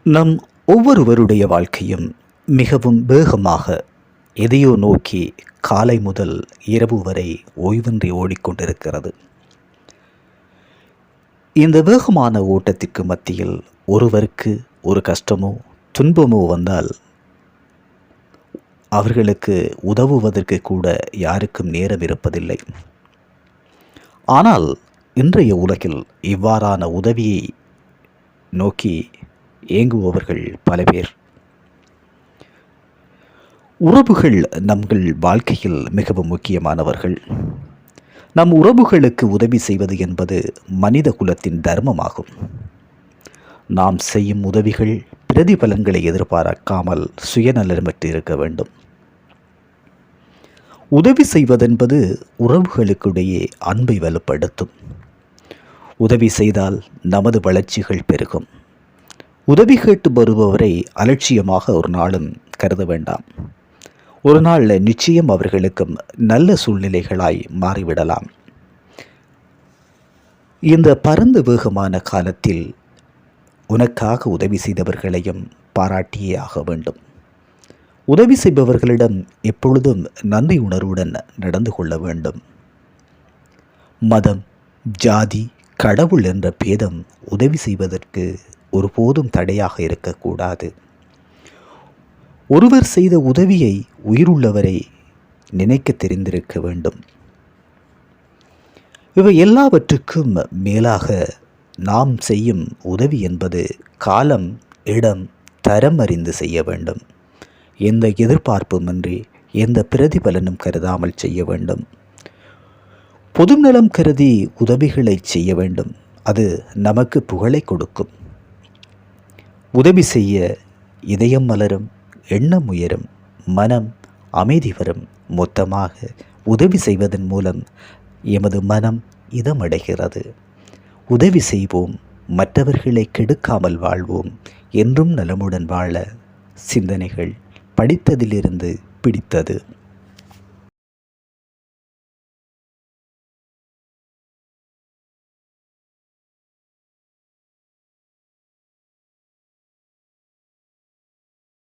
நம் ஒவ்வொருவருடைய வாழ்க்கையும் மிகவும் வேகமாக எதையோ நோக்கி காலை முதல் இரவு வரை ஓய்வின்றி ஓடிக்கொண்டிருக்கிறது. இந்த வேகமான ஓட்டத்திற்கு மத்தியில் ஒருவருக்கு ஒரு கஷ்டமோ துன்பமோ வந்தால் அவர்களுக்கு உதவுவதற்கு கூட யாருக்கும் நேரம் இருப்பதில்லை. ஆனால் இன்றைய உலகில் இவ்வாறான உதவியை நோக்கி ஏங்குபவர்கள் பல பேர். உறவுகள் நம்கள் வாழ்க்கையில் மிகவும் முக்கியமானவர்கள். நம் உறவுகளுக்கு உதவி செய்வது என்பது மனித குலத்தின் தர்மமாகும். நாம் செய்யும் உதவிகள் பிரதிபலன்களை எதிர்பார்க்காமல் சுயநலமற்று இருக்க வேண்டும். உதவி செய்வதென்பது உறவுகளுக்கிடையே அன்பை வலுப்படுத்தும். உதவி செய்தால் நமது வளர்ச்சிகள் பெருகும். உதவி கேட்டு வருபவரை அலட்சியமாக ஒரு நாளும் கருத வேண்டாம். ஒரு நாள் நிச்சயம் அவர்களுக்கும் நல்ல சூழ்நிலைகளாய் மாறிவிடலாம். இந்த பரந்த வேகமான காலத்தில் உனக்காக உதவி செய்தவர்களையும் பாராட்டியே ஆக வேண்டும். உதவி செய்பவர்களிடம் எப்பொழுதும் நன்றி உணர்வுடன் நடந்து கொள்ள வேண்டும். மதம், ஜாதி, கடவுள் என்ற பேதம் உதவி செய்வதற்கு ஒருபோதும் தடையாக இருக்கக்கூடாது. ஒருவர் செய்த உதவியை உயிருள்ளவரை நினைக்க தெரிந்திருக்க வேண்டும். இவை எல்லாவற்றுக்கும் மேலாக நாம் செய்யும் உதவி என்பது காலம், இடம், தரம் அறிந்து செய்ய வேண்டும். எந்த எதிர்பார்ப்புமின்றி எந்த பிரதிபலனும் கருதாமல் செய்ய வேண்டும். பொதுநலம் கருதி உதவிகளை செய்ய வேண்டும். அது நமக்கு புகழை கொடுக்கும். உதவி செய்ய இதயம் மலரும், எண்ணம் உயரும், மனம் அமைதி வரும். மொத்தமாக உதவி செய்வதன் மூலம் எமது மனம் இதமடைகிறது. உதவி செய்வோம், மற்றவர்களை கெடுக்காமல் வாழ்வோம். என்றும் நலமுடன் வாழ சிந்தனைகள் படித்ததிலிருந்து பிடித்தது.